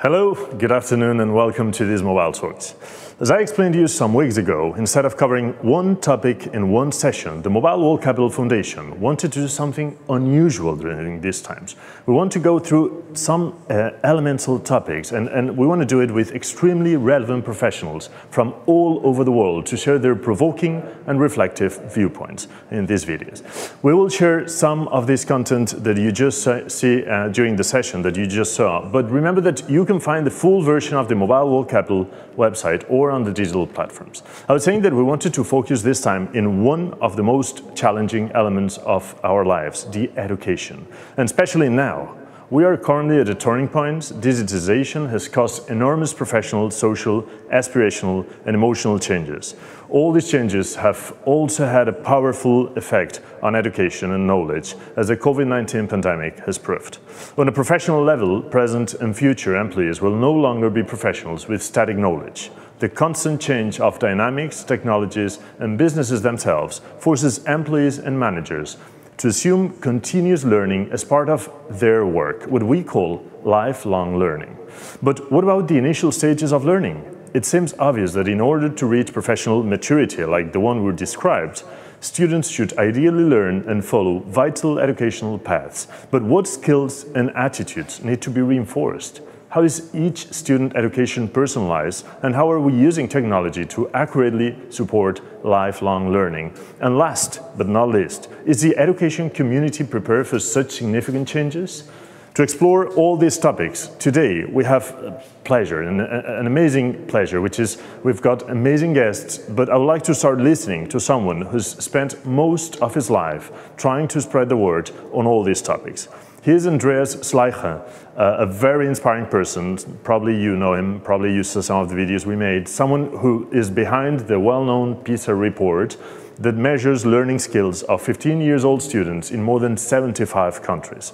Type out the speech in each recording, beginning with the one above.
Hello, good afternoon, and welcome to these Mobile Talks. As I explained to you some weeks ago, instead of covering one topic in one session, the Mobile World Capital Foundation wanted to do something unusual during these times. We want to go through some elemental topics, and we want to do it with extremely relevant professionals from all over the world to share their provoking and reflective viewpoints in these videos. We will share some of this content that you just see during the session that you just saw, but remember that you can find the full version of the Mobile World Capital website or on the digital platforms. I was saying that we wanted to focus this time in one of the most challenging elements of our lives, the education. And especially now, we are currently at a turning point. Digitalization has caused enormous professional, social, aspirational, and emotional changes. All these changes have also had a powerful effect on education and knowledge, as the COVID-19 pandemic has proved. On a professional level, present and future employees will no longer be professionals with static knowledge. The constant change of dynamics, technologies, and businesses themselves forces employees and managers to assume continuous learning as part of their work, what we call lifelong learning. But what about the initial stages of learning? It seems obvious that in order to reach professional maturity like the one we described, students should ideally learn and follow vital educational paths. But what skills and attitudes need to be reinforced? How is each student education personalized, and how are we using technology to accurately support lifelong learning? And last but not least, is the education community prepared for such significant changes? To explore all these topics, today we have a pleasure, an amazing pleasure, which is we've got amazing guests, but I would like to start listening to someone who's spent most of his life trying to spread the word on all these topics. He is Andreas Schleicher, a very inspiring person. Probably you know him, probably you saw some of the videos we made. Someone who is behind the well-known PISA report that measures learning skills of 15-year-old students in more than 75 countries.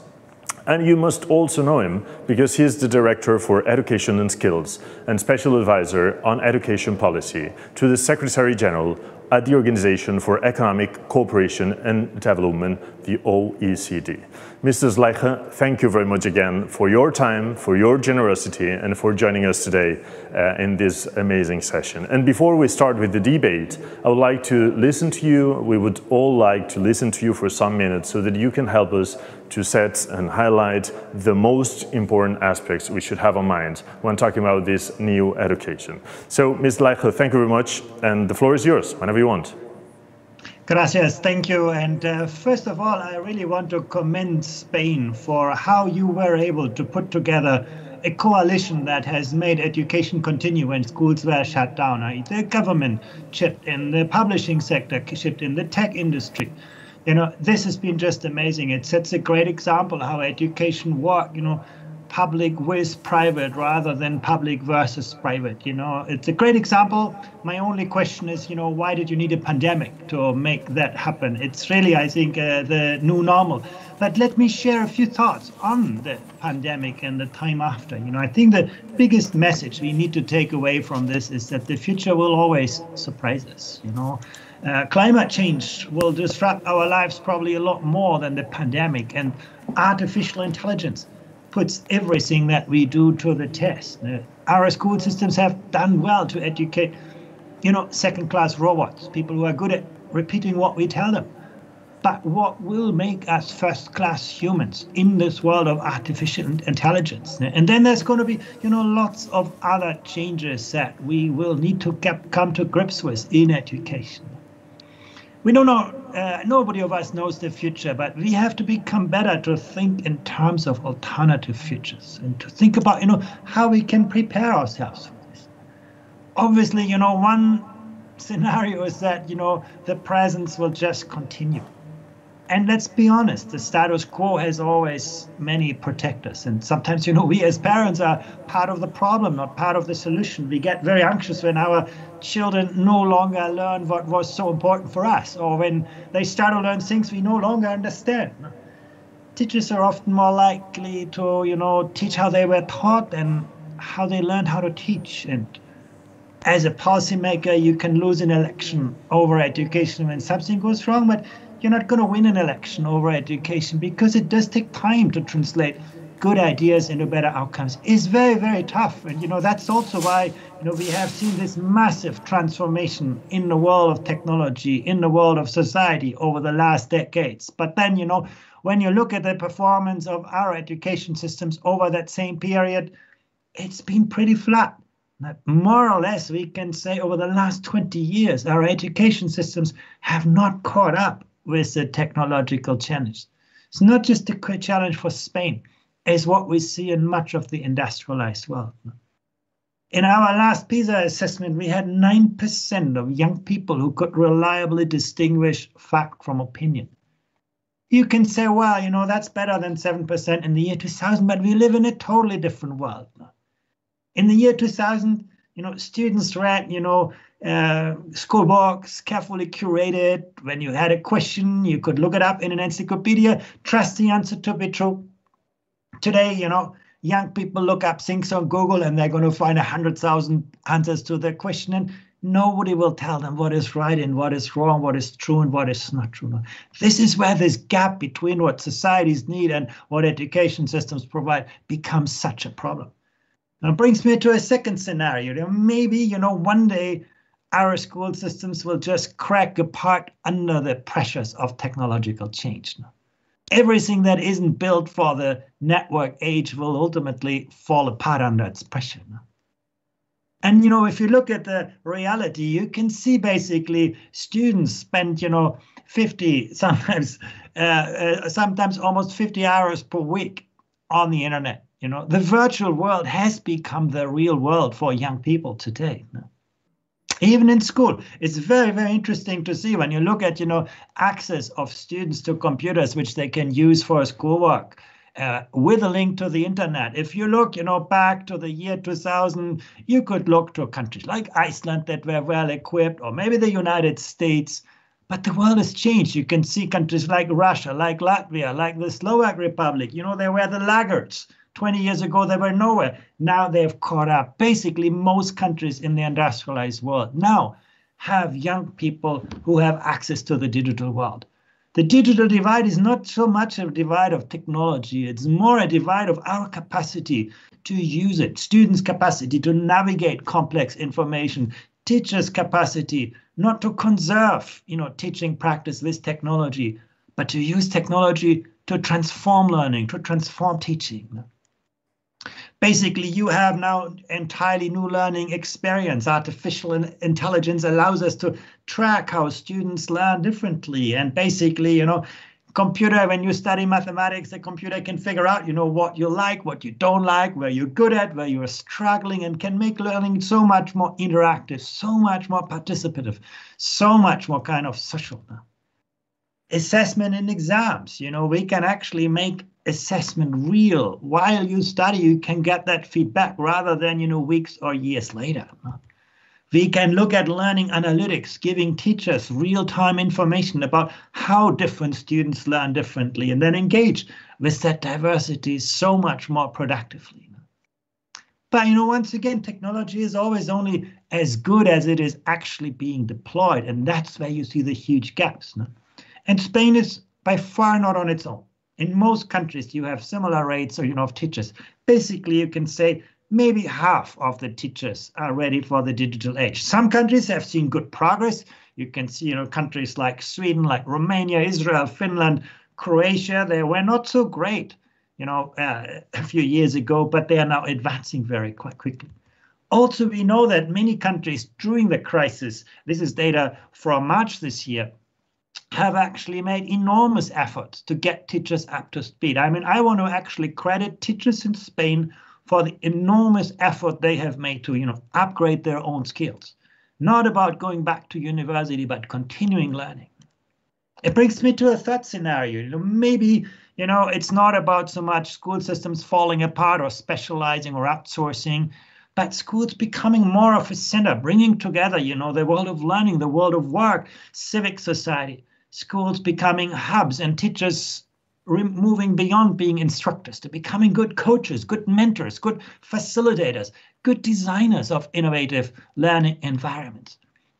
And you must also know him because he is the Director for Education and Skills and Special Advisor on Education Policy to the Secretary General at the Organization for Economic Cooperation and Development, the OECD. Mr. Sleicher, thank you very much again for your time, for your generosity, and for joining us today in this amazing session. And before we start with the debate, I would like to listen to you. We would all like to listen to you for some minutes so that you can help us to set and highlight the most important aspects we should have in mind when talking about this new education. So, Ms. Sleicher, thank you very much, and the floor is yours, whenever you want. Gracias, thank you. And first of all, I really want to commend Spain for how you were able to put together a coalition that has made education continue when schools were shut down. The government chipped in, the publishing sector chipped in, the tech industry. You know, this has been just amazing. It sets a great example how education works, you know, public with private rather than public versus private. You know, it's a great example. My only question is, you know, why did you need a pandemic to make that happen? It's really, I think, the new normal. But let me share a few thoughts on the pandemic and the time after. You know, I think the biggest message we need to take away from this is that the future will always surprise us. You know, climate change will disrupt our lives probably a lot more than the pandemic, and artificial intelligence puts everything that we do to the test. Our school systems have done well to educate, you know, second-class robots, people who are good at repeating what we tell them. But what will make us first-class humans in this world of artificial intelligence? And then there's going to be, you know, lots of other changes that we will need to come to grips with in education. We don't know, nobody of us knows the future, but we have to become better to think in terms of alternative futures and to think about, you know, how we can prepare ourselves for this. Obviously, you know, one scenario is that, you know, the presence will just continue. And let's be honest, the status quo has always many protectors. And sometimes, you know, we as parents are part of the problem, not part of the solution. We get very anxious when our children no longer learn what was so important for us, or when they start to learn things we no longer understand. Teachers are often more likely to, you know, teach how they were taught than how they learned how to teach. And as a policymaker, you can lose an election over education when something goes wrong, but you're not going to win an election over education because it does take time to translate good ideas into better outcomes is very, very tough. And, that's also why, we have seen this massive transformation in the world of technology, in the world of society over the last decades. But then, when you look at the performance of our education systems over that same period, it's been pretty flat. More or less, we can say over the last 20 years, our education systems have not caught up with the technological challenge. It's not just a challenge for Spain, it's what we see in much of the industrialized world. In our last PISA assessment, we had 9% of young people who could reliably distinguish fact from opinion. You can say, well, that's better than 7% in the year 2000, but we live in a totally different world. In the year 2000, students read, school books, carefully curated. When you had a question, you could look it up in an encyclopedia, trust the answer to be true. Today, young people look up things on Google and they're going to find 100,000 answers to their question, and nobody will tell them what is right and what is wrong, what is true and what is not true. This is where this gap between what societies need and what education systems provide becomes such a problem. Now, it brings me to a second scenario. Maybe, one day our school systems will just crack apart under the pressures of technological change. Everything that isn't built for the network age will ultimately fall apart under its pressure. And, if you look at the reality, you can see basically students spend, 50, sometimes almost 50 hours per week on the internet. The virtual world has become the real world for young people today. Even in school, it's very, very interesting to see when you look at, access of students to computers, which they can use for schoolwork with a link to the internet. If you look, back to the year 2000, you could look to countries like Iceland that were well equipped, or maybe the United States. But the world has changed. You can see countries like Russia, like Latvia, like the Slovak Republic. They were the laggards. 20 years ago, they were nowhere. Now they've caught up. Basically, most countries in the industrialized world now have young people who have access to the digital world. The digital divide is not so much a divide of technology. It's more a divide of our capacity to use it, students' capacity to navigate complex information, teachers' capacity not to conserve, teaching practice with technology, but to use technology to transform learning, to transform teaching. Basically, you have now entirely new learning experience. Artificial intelligence allows us to track how students learn differently. And basically, computer, when you study mathematics, the computer can figure out, what you like, what you don't like, where you're good at, where you're struggling, and can make learning so much more interactive, so much more participative, so much more kind of social. Assessment and exams, we can actually make assessment real. While you study, you can get that feedback rather than, weeks or years later. We can look at learning analytics, giving teachers real-time information about how different students learn differently, and then engage with that diversity so much more productively. But, once again, technology is always only as good as it is actually being deployed, and that's where you see the huge gaps. And Spain is by far not on its own. In most countries, you have similar rates of teachers. Basically, you can say maybe half of the teachers are ready for the digital age. Some countries have seen good progress. You can see, countries like Sweden, like Romania, Israel, Finland, Croatia, they were not so great, a few years ago, but they are now advancing very quite quickly. Also, we know that many countries during the crisis, this is data from March this year, have actually made enormous efforts to get teachers up to speed. I want to actually credit teachers in Spain for the enormous effort they have made to, upgrade their own skills. Not about going back to university, but continuing learning. It brings me to a third scenario. Maybe, it's not about so much school systems falling apart or specializing or outsourcing, but schools becoming more of a center, bringing together, the world of learning, the world of work, civic society. Schools becoming hubs and teachers moving beyond being instructors to becoming good coaches, good mentors, good facilitators, good designers of innovative learning environments.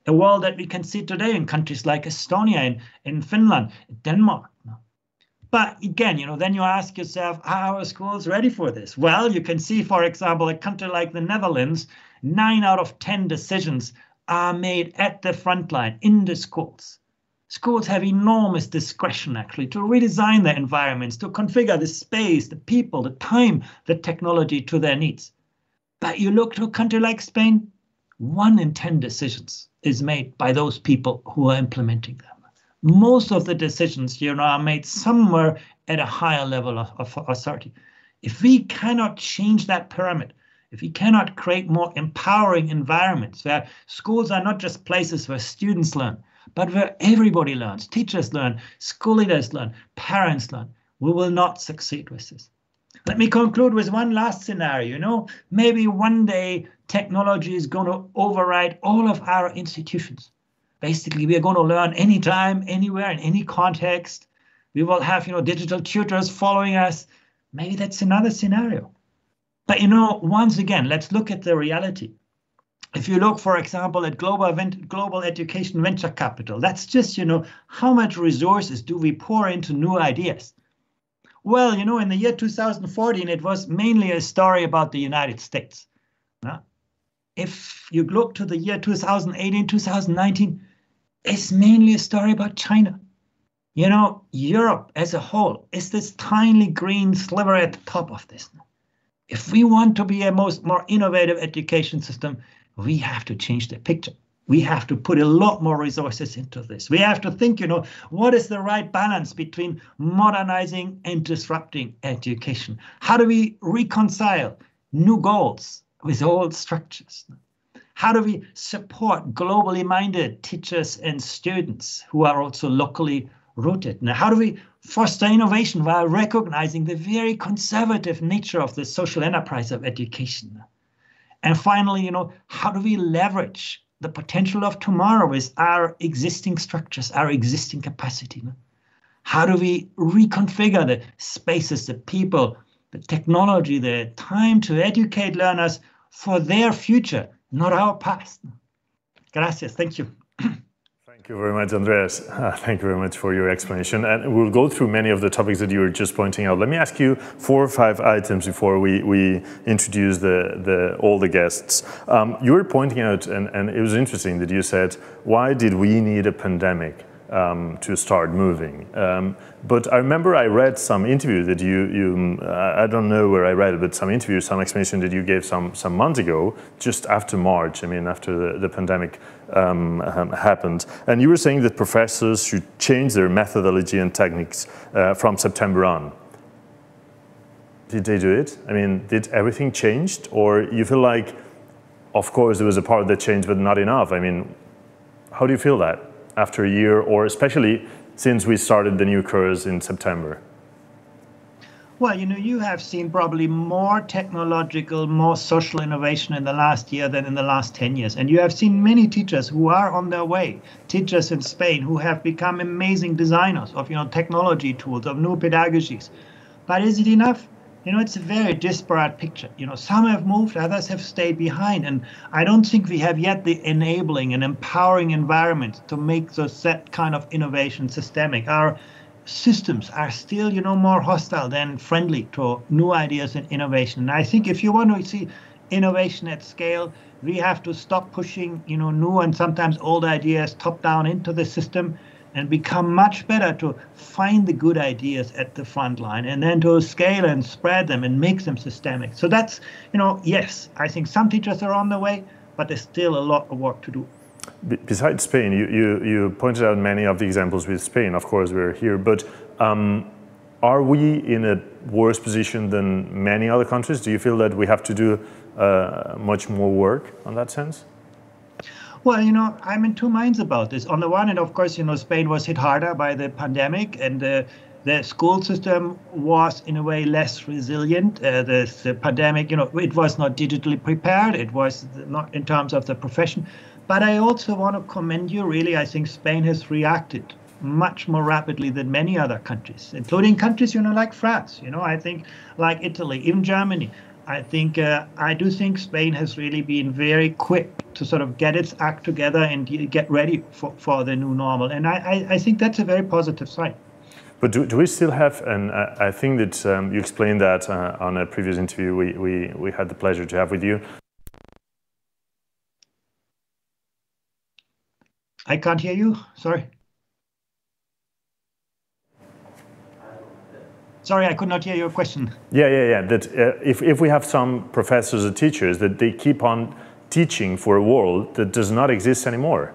A world that we can see today in countries like Estonia, in Finland, Denmark. But again, then you ask yourself, are our schools ready for this? Well, you can see, for example, a country like the Netherlands, 9 out of 10 decisions are made at the front line in the schools. Schools have enormous discretion, actually, to redesign their environments, to configure the space, the people, the time, the technology to their needs. But you look to a country like Spain, 1 in 10 decisions is made by those people who are implementing them. Most of the decisions, are made somewhere at a higher level of authority. If we cannot change that pyramid, if we cannot create more empowering environments where schools are not just places where students learn, but where everybody learns, teachers learn, school leaders learn, parents learn, we will not succeed with this. Let me conclude with one last scenario. Maybe one day technology is going to override all of our institutions. Basically, we are going to learn anytime, anywhere, in any context. We will have, digital tutors following us. Maybe that's another scenario. But, once again, let's look at the reality. If you look, for example, at global education venture capital, that's just, how much resources do we pour into new ideas? Well, in the year 2014, it was mainly a story about the United States. If you look to the year 2018, 2019, it's mainly a story about China. Europe as a whole is this tiny green sliver at the top of this. If we want to be a more innovative education system, we have to change the picture. We have to put a lot more resources into this. We have to think, what is the right balance between modernizing and disrupting education? How do we reconcile new goals with old structures? How do we support globally minded teachers and students who are also locally rooted? Now, how do we foster innovation while recognizing the very conservative nature of the social enterprise of education? And finally, how do we leverage the potential of tomorrow with our existing structures, our existing capacity? How do we reconfigure the spaces, the people, the technology, the time to educate learners for their future, not our past? Gracias. Thank you. Thank you very much, Andreas. Thank you very much for your explanation. And we'll go through many of the topics that you were just pointing out. Let me ask you 4 or 5 items before we introduce all the guests. You were pointing out, and it was interesting that you said, why did we need a pandemic to start moving? But I remember I read some interview that I don't know where I read it, but some interview, some explanation that you gave some months ago, just after March, after the pandemic happened. And you were saying that professors should change their methodology and techniques from September on. Did they do it? Did everything change? Or you feel like, of course, there was a part that changed, but not enough? How do you feel that after a year, or especially since we started the new course in September? Well, you have seen probably more technological, more social innovation in the last year than in the last 10 years. And you have seen many teachers who are on their way, teachers in Spain who have become amazing designers of, technology tools, of new pedagogies. But is it enough? It's a very disparate picture. Some have moved, others have stayed behind. And I don't think we have yet the enabling and empowering environment to make that kind of innovation systemic. Our systems are still, more hostile than friendly to new ideas and innovation. And I think if you want to see innovation at scale, we have to stop pushing, new and sometimes old ideas top down into the system, and become much better to find the good ideas at the front line and then to scale and spread them and make them systemic. So that's, yes, I think some teachers are on the way, but there's still a lot of work to do. Besides Spain, you pointed out many of the examples with Spain. Of course, we're here, but are we in a worse position than many other countries? Do you feel that we have to do much more work on that sense? Well, I'm in 2 minds about this. On the one hand, of course, Spain was hit harder by the pandemic, and the school system was in a way less resilient. The pandemic, it was not digitally prepared. It was not in terms of the profession. But I also want to commend you, really. I think Spain has reacted much more rapidly than many other countries, including countries, like France, I think like Italy, even Germany. I do think Spain has really been very quick to sort of get its act together and get ready for the new normal. And I think that's a very positive sign. But do we still have, and I think that you explained that on a previous interview we had the pleasure to have with you. I can't hear you, sorry. Sorry, I could not hear your question. Yeah. That if we have some professors or teachers that they keep on teaching for a world that does not exist anymore.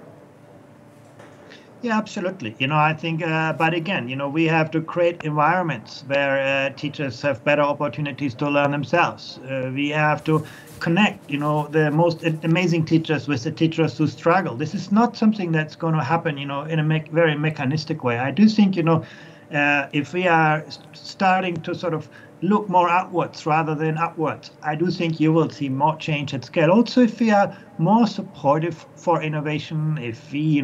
Yeah, absolutely. I think, but again, we have to create environments where teachers have better opportunities to learn themselves. We have to connect, the most amazing teachers with the teachers who struggle. This is not something that's going to happen, in a very mechanistic way. I do think, if we are starting to sort of look more outwards rather than upwards, I do think you will see more change at scale. Also, if we are more supportive for innovation, if we,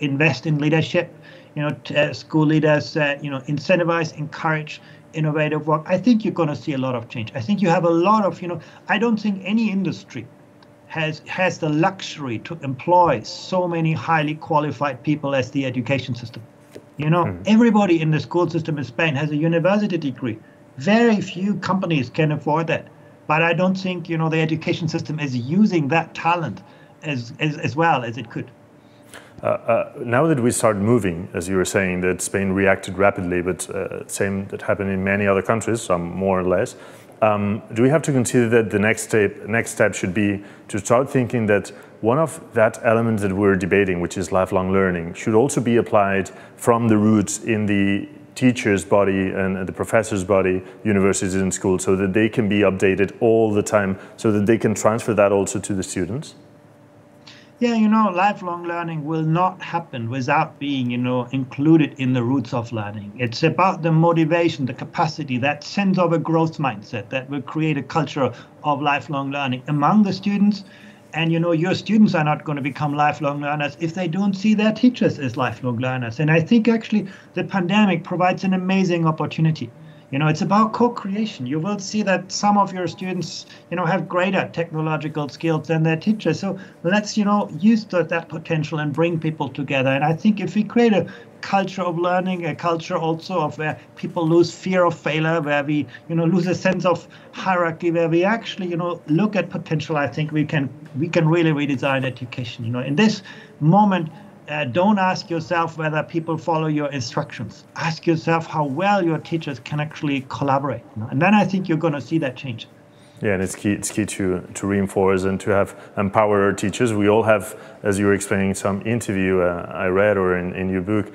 invest in leadership, school leaders, incentivize, encourage innovative work, I think you're going to see a lot of change. I think you have a lot of, I don't think any industry has the luxury to employ so many highly qualified people as the education system. Everybody in the school system in Spain has a university degree. Very few companies can afford that. But I don't think, the education system is using that talent as well as it could. Now that we start moving, as you were saying, that Spain reacted rapidly, but same that happened in many other countries, some more or less. Do we have to consider that the next step should be to start thinking that one of that elements that we're debating, which is lifelong learning, should also be applied from the roots in the teacher's body and the professor's body, universities and schools, so that they can be updated all the time, so that they can transfer that also to the students? Yeah, lifelong learning will not happen without being, included in the roots of learning. It's about the motivation, the capacity, that sense of a growth mindset that will create a culture of lifelong learning among the students. And, your students are not going to become lifelong learners if they don't see their teachers as lifelong learners. And I think actually the pandemic provides an amazing opportunity. It's about co-creation. You will see that some of your students, have greater technological skills than their teachers. So let's, use that potential and bring people together. And I think if we create a culture of learning, a culture also of where people lose fear of failure, where we, lose a sense of hierarchy, where we actually, look at potential, I think we can really redesign education. In this moment, don't ask yourself whether people follow your instructions. Ask yourself how well your teachers can actually collaborate. And then I think you're going to see that change. Yeah, and it's key to reinforce and to have empower our teachers. We all have, as you were explaining some interview I read or in your book,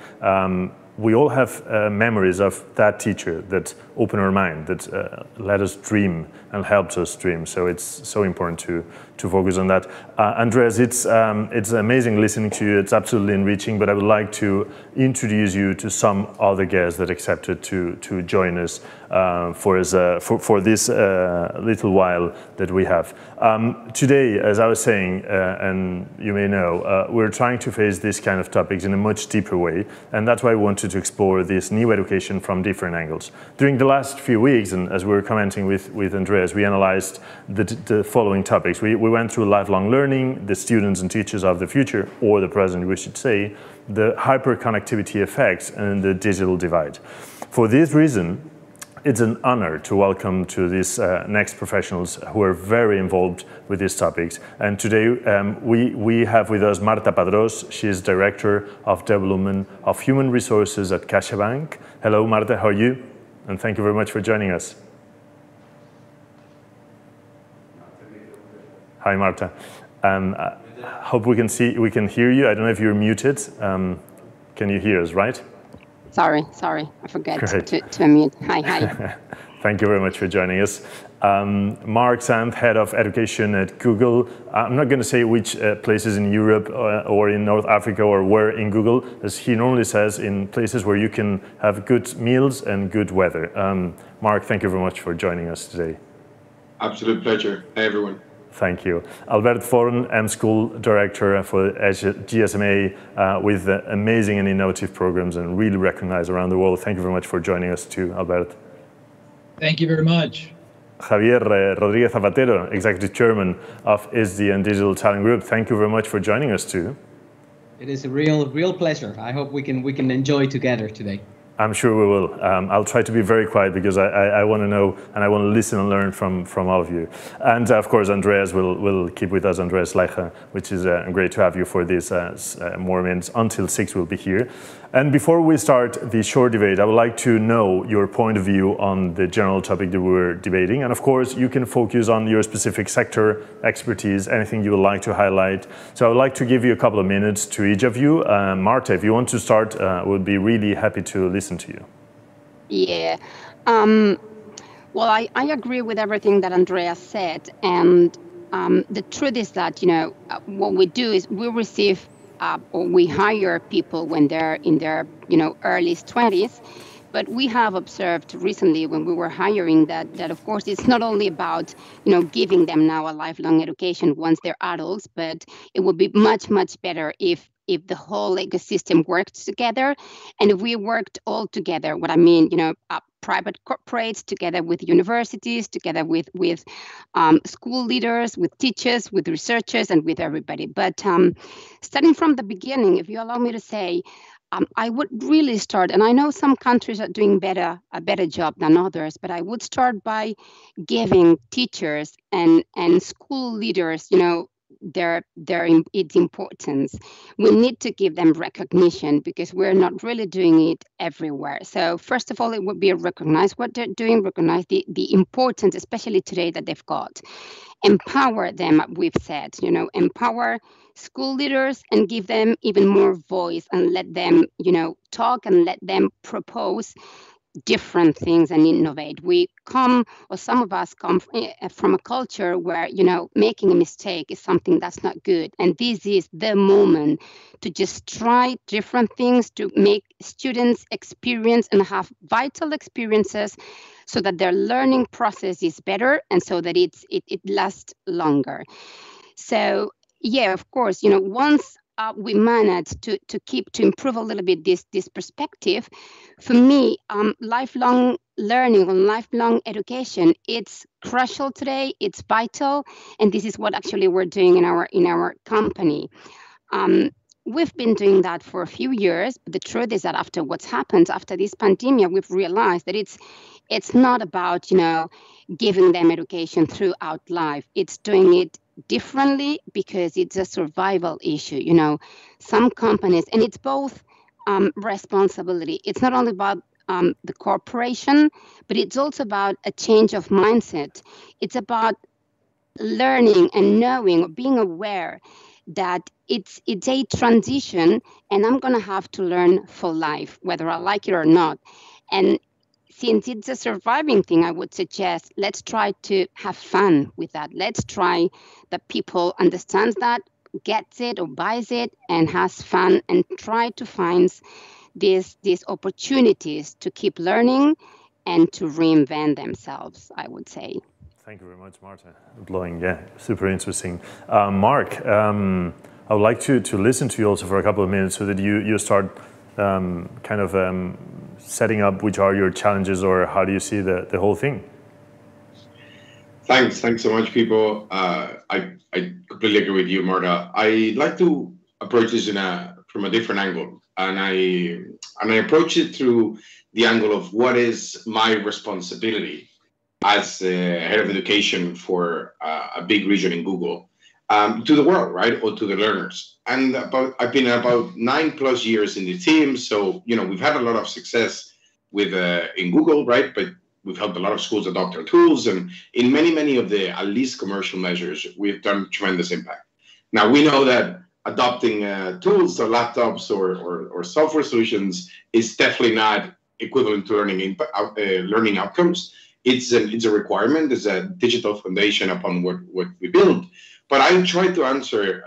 we all have memories of that teacher that opened our mind, that let us dream and helped us dream. So it's so important to focus on that. Andreas, it's amazing listening to you. It's absolutely enriching, but I would like to introduce you to some other guests that accepted to join us for this little while that we have. Today, as I was saying, and you may know, we're trying to face these kind of topics in a much deeper way, and that's why I wanted to explore this new education from different angles. During the last few weeks, and as we were commenting with Andreas, we analyzed the following topics. We went through lifelong learning, the students and teachers of the future, or the present, we should say, the hyperconnectivity effects, and the digital divide. For this reason, it's an honor to welcome to these next professionals who are very involved with these topics. And today we have with us Marta Padros. She is Director of Development of Human Resources at CaixaBank. Hello, Marta, how are you? And thank you very much for joining us. Hi, Marta. Hope we can hear you. I don't know if you're muted. Can you hear us, right? Sorry, I forgot to unmute. Hi. Thank you very much for joining us. Mark Sandt, Head of Education at Google. I'm not going to say which places in Europe or in North Africa or where in Google, as he normally says, in places where you can have good meals and good weather. Mark, thank you very much for joining us today. Absolute pleasure. Hi, everyone. Thank you. Albert Forn, M-School Director for GSMA with amazing and innovative programs and really recognized around the world. Thank you very much for joining us too, Albert. Thank you very much. Javier Rodriguez Zapatero, Executive Chairman of SD and Digital Talent Group. Thank you very much for joining us too. It is a real pleasure. I hope we can enjoy together today. I'm sure we will. I'll try to be very quiet because I want to know and I want to listen and learn from all of you. And of course, Andreas will keep with us, Andreas Schleicher, which is great to have you for these more minutes. Until 6 we'll be here. And before we start the short debate, I would like to know your point of view on the general topic that we're debating. And of course, you can focus on your specific sector, expertise, anything you would like to highlight. So I would like to give you a couple of minutes to each of you. Marta, if you want to start, we'll be really happy to listen to you. Yeah. Well, I agree with everything that Andreas said. And the truth is that, what we do is we receive or we hire people when they're in their, early 20s. But we have observed recently when we were hiring that of course, it's not only about, giving them now a lifelong education once they're adults, but it would be much, much better if the whole ecosystem worked together and if we worked all together. What I mean, private corporates together with universities, together with school leaders, with teachers, with researchers, and with everybody. But starting from the beginning, if you allow me to say, I would really start, and I know some countries are doing a better job than others, but I would start by giving teachers and school leaders, its importance. We need to give them recognition because we're not really doing it everywhere. So first of all, it would be recognize what they're doing, recognize the importance, especially today, that they've got. Empower them, we've said, empower school leaders and give them even more voice and let them, talk and let them propose different things and innovate. We come, or some of us come from a culture where, making a mistake is something that's not good. And this is the moment to just try different things to make students experience and have vital experiences so that their learning process is better and so that it lasts longer. So, yeah, of course, once we managed to improve a little bit this perspective, for me, lifelong learning and lifelong education, it's crucial today, it's vital, and this is what actually we're doing in our company. We've been doing that for a few years, but the truth is that after what's happened, after this pandemic, we've realized that it's not about, giving them education throughout life. It's doing it differently because it's a survival issue. Some companies, and it's both responsibility. It's not only about the corporation, but it's also about a change of mindset. It's about learning and knowing or being aware that it's a transition and I'm going to have to learn for life, whether I like it or not. And since it's a surviving thing, I would suggest let's try to have fun with that. Let's try that people understands that, gets it or buys it and has fun and try to find these opportunities to keep learning and to reinvent themselves, I would say. Thank you very much, Marta. Blowing, yeah, super interesting. Mark, I would like to listen to you also for a couple of minutes so that you start setting up which are your challenges or how do you see the whole thing? Thanks so much, people. I completely agree with you, Marta. I like to approach this from a different angle, and I approach it through the angle of what is my responsibility as head of education for a big region in Google to the world, right, or to the learners. And I've been about 9+ years in the team, so we've had a lot of success with in Google, right? But we've helped a lot of schools adopt our tools, and in many of the at least commercial measures, we've done tremendous impact. Now we know that adopting tools or laptops or software solutions is definitely not equivalent to learning outcomes. It's a requirement. It's a digital foundation upon what we build. But I tried to answer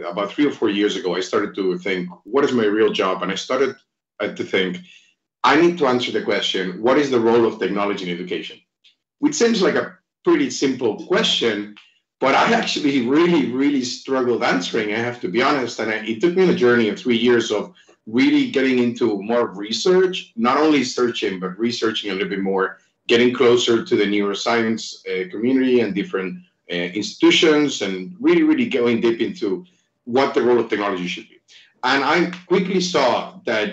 about 3 or 4 years ago. I started to think, what is my real job? And I started to think, I need to answer the question, what is the role of technology in education? Which seems like a pretty simple question, but I actually really struggled answering, I have to be honest. And it took me on a journey of 3 years of really getting into more research, not only searching, but researching a little bit more, getting closer to the neuroscience community and different institutions, and really going deep into what the role of technology should be. And I quickly saw that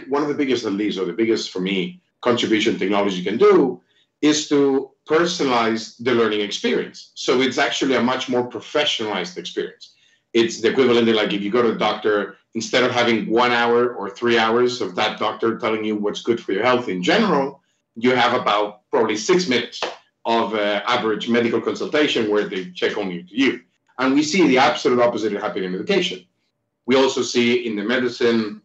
one of the biggest, at least, or the biggest for me, contribution technology can do is to personalize the learning experience. So it's actually a much more professionalized experience. It's the equivalent of, like, if you go to the doctor, instead of having 1 hour or 3 hours of that doctor telling you what's good for your health in general, you have about probably 6 minutes of average medical consultation where they check only to you. And we see the absolute opposite happening in education. We also see in the medicine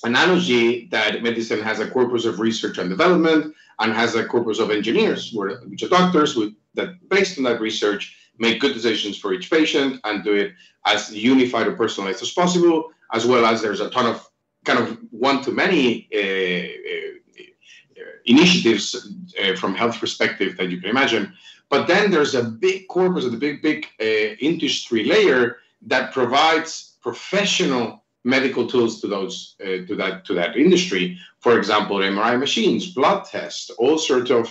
analogy that medicine has a corpus of research and development and has a corpus of engineers, which are doctors, that based on that research make good decisions for each patient and do it as unified or personalized as possible, as well as there's a ton of kind of one-to-many initiatives from health perspective that you can imagine. But then there's a big corpus, a big industry layer that provides professional medical tools to those to that industry. For example, MRI machines, blood tests, all sorts of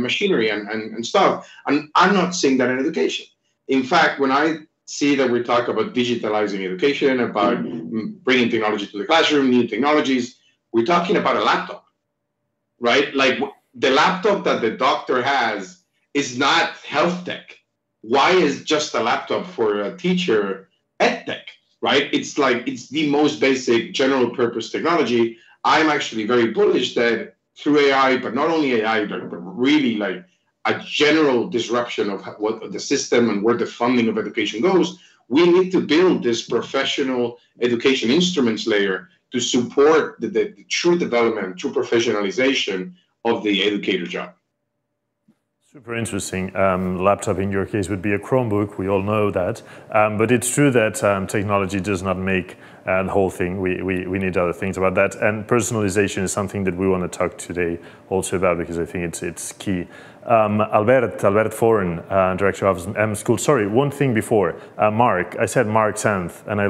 machinery and stuff. And I'm not seeing that in education. In fact, when I see that we talk about digitalizing education, about bringing technology to the classroom, new technologies, we're talking about a laptop, right? Like the laptop that the doctor has is not health tech. Why is just a laptop for a teacher ed tech, right? It's like, it's the most basic general purpose technology. I'm actually very bullish that through AI, but not only AI, but really like a general disruption of what the system and where the funding of education goes, we need to build this professional education instruments layer to support the true development, true professionalization of the educator job. Super interesting. Laptop in your case would be a Chromebook, we all know that. But it's true that technology does not make the whole thing. We need other things about that. And personalization is something that we want to talk today also about, because I think it's key. Albert Foren, Director of M School. Sorry, one thing before. Mark, I said Mark Santh, and I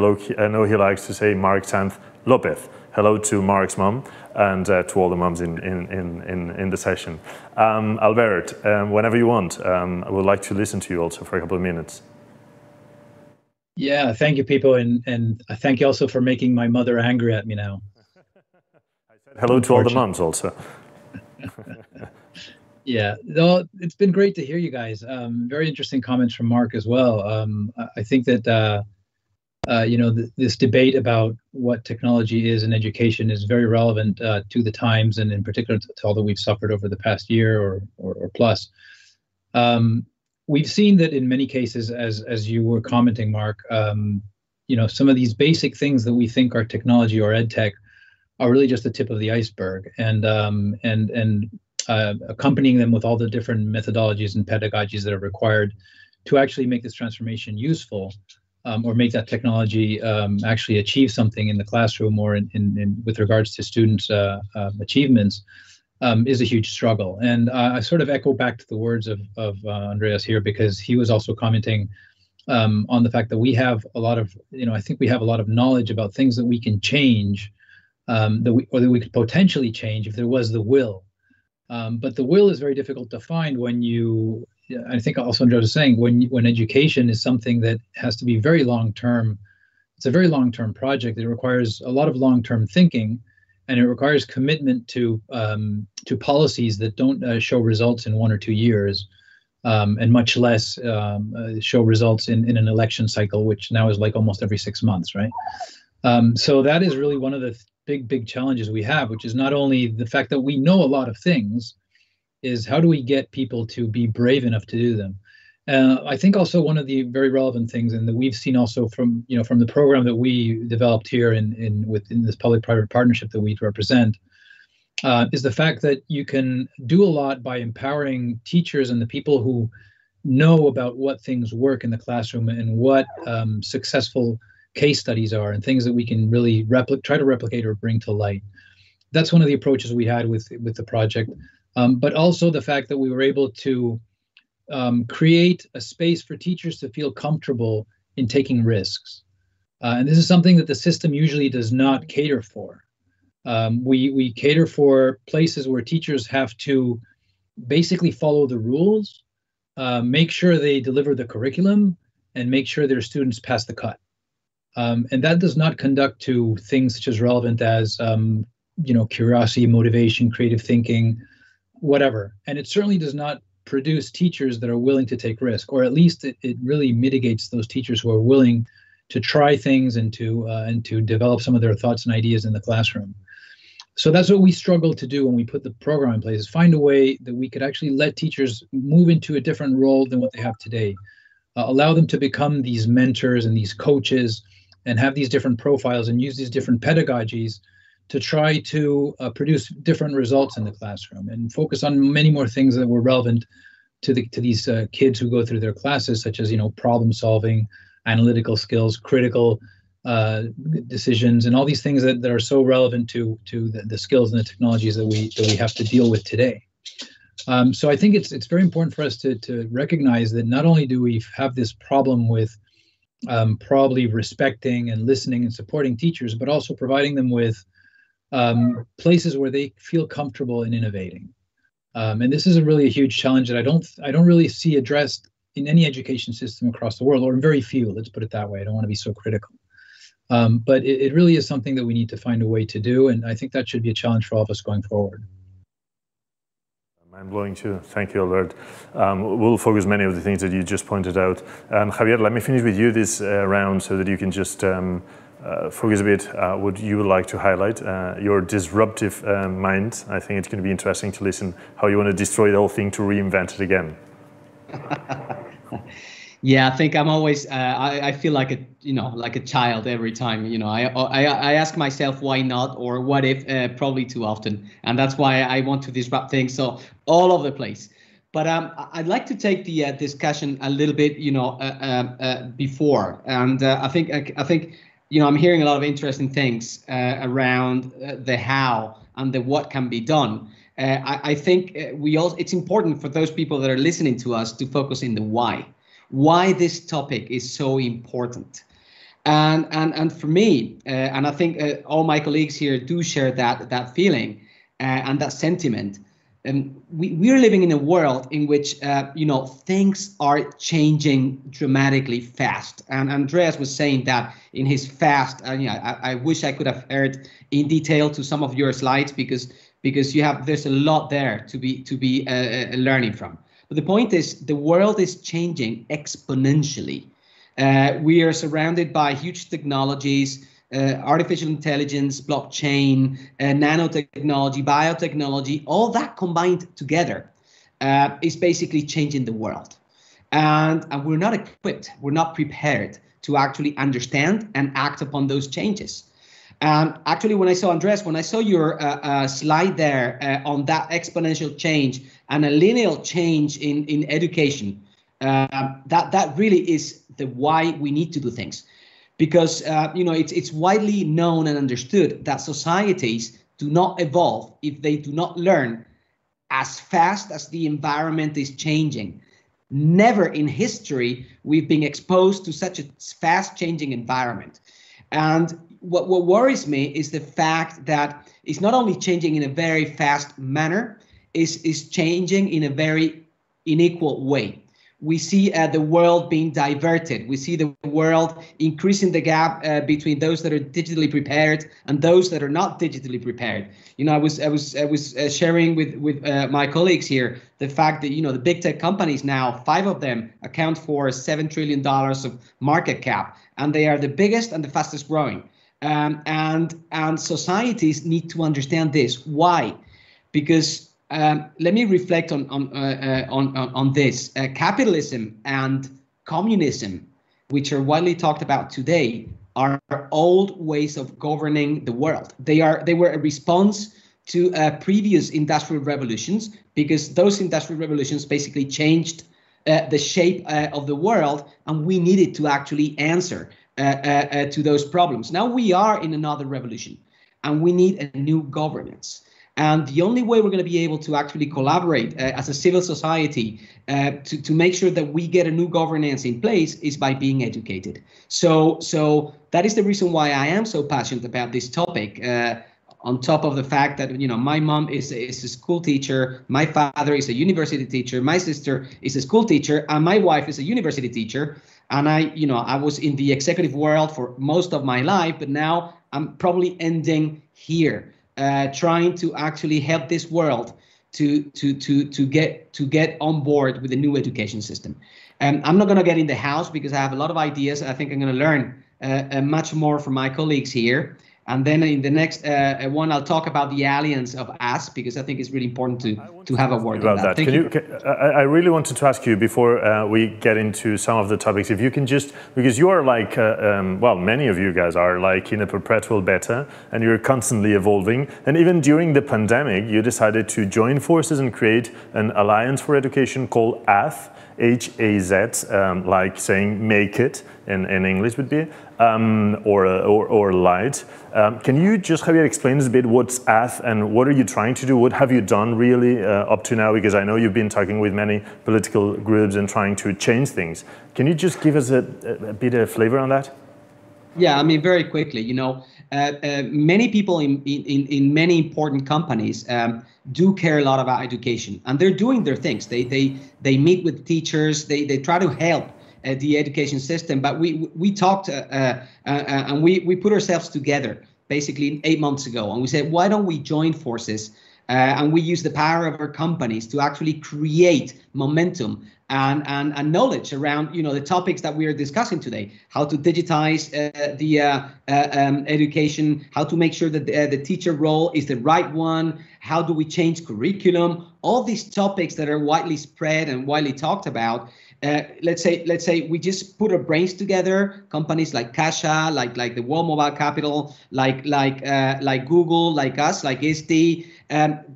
know he likes to say Mark Santh Lopez. Hello to Mark's mom and to all the moms in the session. Albert, whenever you want, I would like to listen to you also for a couple of minutes. Yeah, thank you, people, and thank you also for making my mother angry at me now. I said hello to all the moms also. Yeah, no, it's been great to hear you guys. Very interesting comments from Mark as well. I think that you know, this debate about what technology is in education is very relevant to the times, and in particular to all that we've suffered over the past year or plus. We've seen that in many cases, as you were commenting, Mark, you know, some of these basic things that we think are technology or ed tech are really just the tip of the iceberg, and accompanying them with all the different methodologies and pedagogies that are required to actually make this transformation useful. Or make that technology actually achieve something in the classroom or in with regards to students' achievements is a huge struggle. And I sort of echo back to the words of Andreas here, because he was also commenting on the fact that we have a lot of, you know, I think we have a lot of knowledge about things that we can change, that we could potentially change if there was the will. But the will is very difficult to find when you, I think also Andreas was saying, when education is something that has to be very long-term. It's a very long-term project. It requires a lot of long-term thinking, and it requires commitment to policies that don't show results in 1 or 2 years, and much less show results in an election cycle, which now is like almost every 6 months, right? So that is really one of the big challenges we have, which is not only the fact that we know a lot of things, is how do we get people to be brave enough to do them? I think also one of the very relevant things, and that we've seen also from the program that we developed here within this public-private partnership that we represent, is the fact that you can do a lot by empowering teachers and the people who know about what things work in the classroom and what successful case studies are and things that we can really try to replicate or bring to light. That's one of the approaches we had with the project. But also the fact that we were able to create a space for teachers to feel comfortable in taking risks. And this is something that the system usually does not cater for. We cater for places where teachers have to basically follow the rules, make sure they deliver the curriculum, and make sure their students pass the cut. And that does not conduct to things such as relevant as, curiosity, motivation, creative thinking, whatever. And it certainly does not produce teachers that are willing to take risk, or at least it really mitigates those teachers who are willing to try things and to develop some of their thoughts and ideas in the classroom. So that's what we struggled to do when we put the program in place, is find a way that we could actually let teachers move into a different role than what they have today. Allow them to become these mentors and these coaches and have these different profiles and use these different pedagogies to try to produce different results in the classroom and focus on many more things that were relevant to these kids who go through their classes, such as, problem solving, analytical skills, critical decisions, and all these things that are so relevant to the skills and the technologies that we have to deal with today. So I think it's very important for us to recognize that not only do we have this problem with probably respecting and listening and supporting teachers, but also providing them with places where they feel comfortable in innovating. And this is really a huge challenge that I don't really see addressed in any education system across the world, or in very few. Let's put it that way. I don't want to be so critical. But it really is something that we need to find a way to do, and I think that should be a challenge for all of us going forward. Mind-blowing too. Thank you, Albert. We'll focus many of the things that you just pointed out. Javier, let me finish with you this round so that you can just focus a bit what you would like to highlight. Your disruptive mind. I think it's going to be interesting to listen how you want to destroy the whole thing to reinvent it again. Yeah, I think I'm always. I feel like a child every time. I ask myself why not, or what if, probably too often, and that's why I want to disrupt things. So all over the place. But I'd like to take the discussion a little bit, before, and I think I'm hearing a lot of interesting things around the how and the what can be done. I think it's important for those people that are listening to us to focus in the why this topic is so important. And for me, and I think all my colleagues here do share that feeling and that sentiment. We're living in a world in which things are changing dramatically fast. And Andreas was saying that in his fast. I wish I could have heard in detail to some of your slides because there's a lot there to be learning from. But the point is, the world is changing exponentially. We are surrounded by huge technologies, artificial intelligence, blockchain, nanotechnology, biotechnology. All that combined together is basically changing the world. And we're not equipped, we're not prepared to actually understand and act upon those changes. Actually, when I saw Andreas, when I saw your slide there on that exponential change and a linear change in education, that really is the why we need to do things. Because it's widely known and understood that societies do not evolve if they do not learn as fast as the environment is changing. Never in history we've been exposed to such a fast changing environment. And what worries me is the fact that it's not only changing in a very fast manner, is changing in a very unequal way. We see the world being diverted. We see the world increasing the gap between those that are digitally prepared and those that are not digitally prepared. I was sharing with my colleagues here the fact that the big tech companies now, 5 of them account for $7 trillion of market cap, and they are the biggest and the fastest growing. And societies need to understand this. Why? Because let me reflect on this. Capitalism and communism, which are widely talked about today, are old ways of governing the world. They were a response to previous industrial revolutions, because those industrial revolutions basically changed the shape of the world, and we needed to actually answer to those problems. Now we are in another revolution, and we need a new governance. And the only way we're going to be able to actually collaborate as a civil society to make sure that we get a new governance in place is by being educated. So that is the reason why I am so passionate about this topic. on top of the fact that, you know, my mom is a school teacher, my father is a university teacher, my sister is a school teacher, and my wife is a university teacher. And I was in the executive world for most of my life, but now I'm probably ending here, trying to actually help this world to get on board with the new education system. I'm not going to get in the house because I have a lot of ideas. I think I'm going to learn much more from my colleagues here. And then in the next one, I'll talk about the alliance of us, because I think it's really important to have a word on that. I really wanted to ask you before we get into some of the topics, if you can just, because you are like, well, many of you guys are like in a perpetual beta and you're constantly evolving. And even during the pandemic, you decided to join forces and create an alliance for education called AZ, H-A-Z, like saying make it in English would be, or light. Can you just, Javier, explain us a bit what's AZ and what are you trying to do? What have you done really up to now? Because I know you've been talking with many political groups and trying to change things. Can you just give us a bit of flavor on that? Yeah, I mean, very quickly, you know, many people in many important companies do care a lot about education, and they're doing their things. They meet with teachers. They try to help the education system. But we talked and we put ourselves together basically 8 months ago, and we said, why don't we join forces? And we use the power of our companies to actually create momentum and knowledge around, you know, the topics that we are discussing today. How to digitize the education, how to make sure that the teacher role is the right one, how do we change curriculum, all these topics that are widely spread and widely talked about. Let's say we just put our brains together. Companies like Cashew, like the World Mobile Capital, like Google, like us, like OCDE,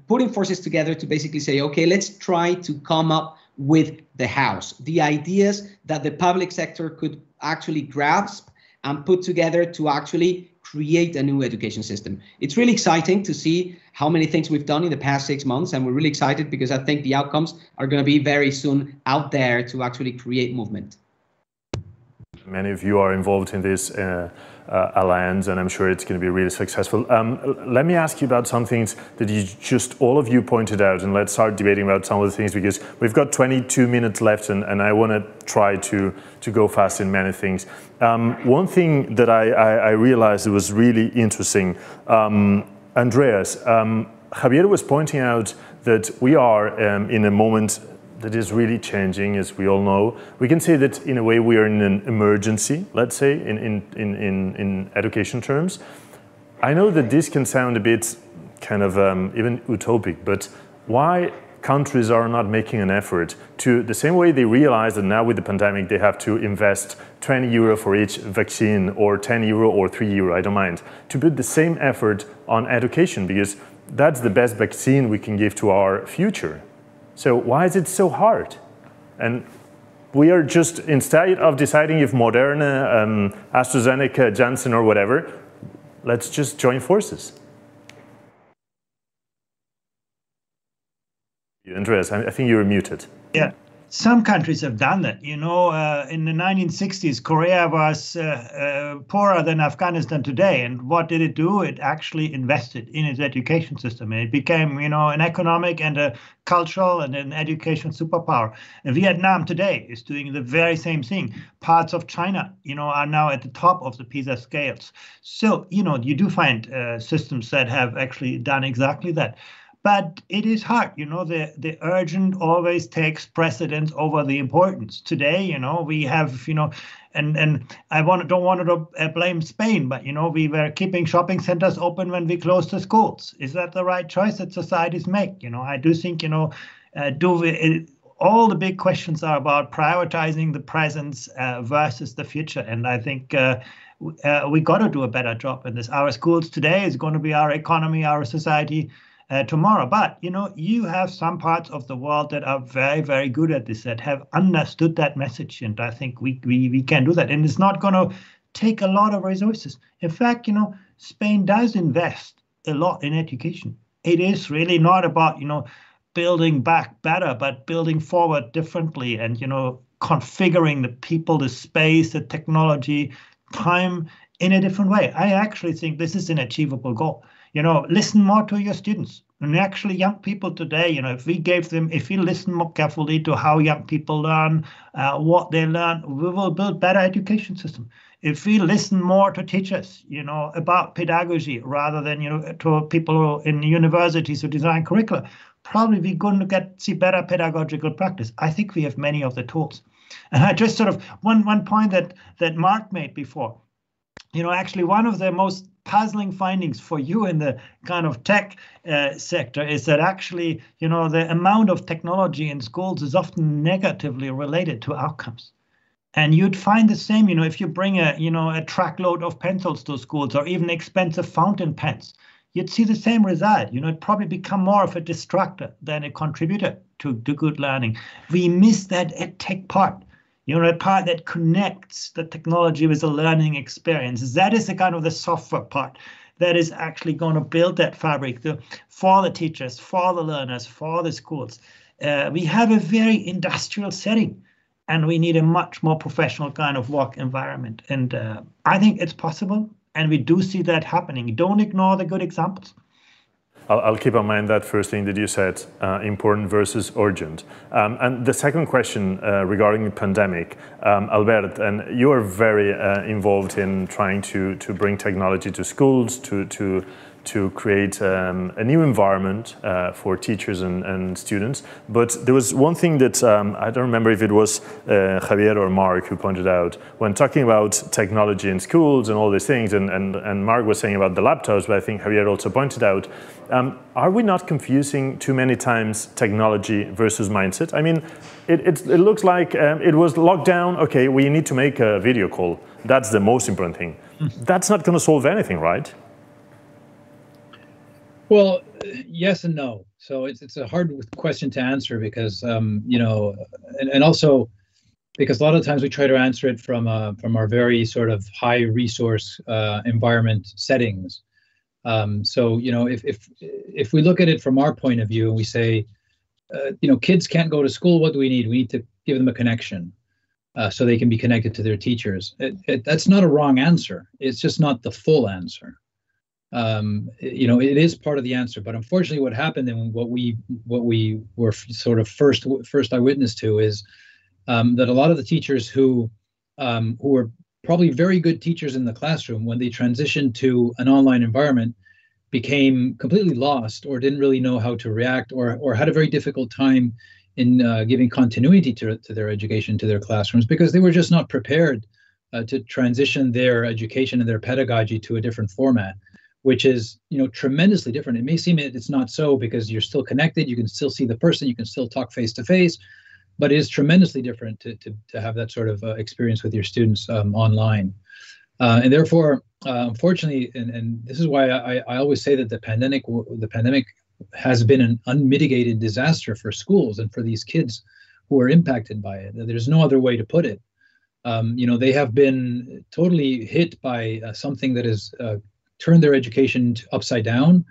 putting forces together to basically say, okay, let's try to come up with the house, the ideas that the public sector could actually grasp and put together to actually create a new education system. It's really exciting to see how many things we've done in the past 6 months, and we're really excited because I think the outcomes are going to be very soon out there to actually create movement. Many of you are involved in this alliance, and I'm sure it's going to be really successful. Let me ask you about some things that you just all of you pointed out, and let's start debating about some of the things, because we've got 22 minutes left, and I want to try to go fast in many things. One thing that I realized that was really interesting, Andreas, Javier was pointing out that we are in a moment that is really changing, as we all know. We can say that in a way we are in an emergency, let's say, in education terms. I know that this can sound a bit kind of even utopic, but why countries are not making an effort to, the same way they realize that now with the pandemic they have to invest 20 euro for each vaccine, or 10 euro or 3 euro, I don't mind, to put the same effort on education, because that's the best vaccine we can give to our future. So why is it so hard? And we are just, instead of deciding if Moderna, AstraZeneca, Janssen or whatever, let's just join forces. Andreas, I think you're muted. Yeah, some countries have done that. You know, in the 1960s, Korea was poorer than Afghanistan today. And what did it do? It actually invested in its education system. And it became, you know, an economic and a cultural and an education superpower. And Vietnam today is doing the very same thing. Parts of China, you know, are now at the top of the PISA scales. So, you know, you do find systems that have actually done exactly that. But it is hard, you know, the urgent always takes precedence over the importance. Today, you know, we have, you know, and I don't want to blame Spain, but, you know, we were keeping shopping centers open when we closed the schools. Is that the right choice that societies make? You know, I do think, you know, all the big questions are about prioritizing the present versus the future. And I think we got to do a better job in this. Our schools today is going to be our economy, our society tomorrow. But, you know, you have some parts of the world that are very, very good at this, that have understood that message. And I think we can do that. And it's not going to take a lot of resources. In fact, you know, Spain does invest a lot in education. It is really not about, you know, building back better, but building forward differently and, you know, configuring the people, the space, the technology, time in a different way. I actually think this is an achievable goal. Listen more to your students. And actually, young people today, if we listen more carefully to how young people learn, what they learn, we will build better education system. If we listen more to teachers, about pedagogy rather than, to people in universities who design curricula, probably we're going to see better pedagogical practice. I think we have many of the tools. And just sort of one point that Mark made before, actually one of the most puzzling findings for you in the kind of tech sector is that actually, the amount of technology in schools is often negatively related to outcomes. And you'd find the same, if you bring a truckload of pencils to schools or even expensive fountain pens, you'd see the same result. It'd probably become more of a distractor than a contributor to good learning. We miss that EdTech part. A part that connects the technology with the learning experience. That is the kind of the software part that is actually going to build that fabric for the teachers, for the learners, for the schools. We have a very industrial setting, and we need a much more professional kind of work environment. And I think it's possible, and we do see that happening. Don't ignore the good examples. I'll keep in mind that first thing that you said, important versus urgent. And the second question regarding the pandemic, Albert, and you are very involved in trying to bring technology to schools, to create a new environment for teachers and students. But there was one thing that I don't remember if it was Javier or Mark who pointed out when talking about technology in schools and all these things, and Mark was saying about the laptops, but I think Javier also pointed out, are we not confusing too many times technology versus mindset? I mean, it looks like it was lockdown, okay, we need to make a video call. That's the most important thing. That's not going to solve anything, right? Well, yes and no. So it's a hard question to answer because and also because a lot of times we try to answer it from our very sort of high resource environment settings. So if we look at it from our point of view and we say, kids can't go to school, what do we need? We need to give them a connection so they can be connected to their teachers. That's not a wrong answer. It's just not the full answer. It is part of the answer, but unfortunately what happened and what we were sort of first eyewitness to is that a lot of the teachers who were probably very good teachers in the classroom, when they transitioned to an online environment, became completely lost or didn't really know how to react or had a very difficult time in giving continuity to their education, to their classrooms, because they were just not prepared to transition their education and their pedagogy to a different format, which is, tremendously different. It may seem it's not so because you're still connected, you can still see the person, you can still talk face to face, but it is tremendously different to have that sort of experience with your students online. And therefore, unfortunately, and this is why I always say that the pandemic has been an unmitigated disaster for schools and for these kids who are impacted by it. There's no other way to put it. They have been totally hit by something that has turned their education upside down,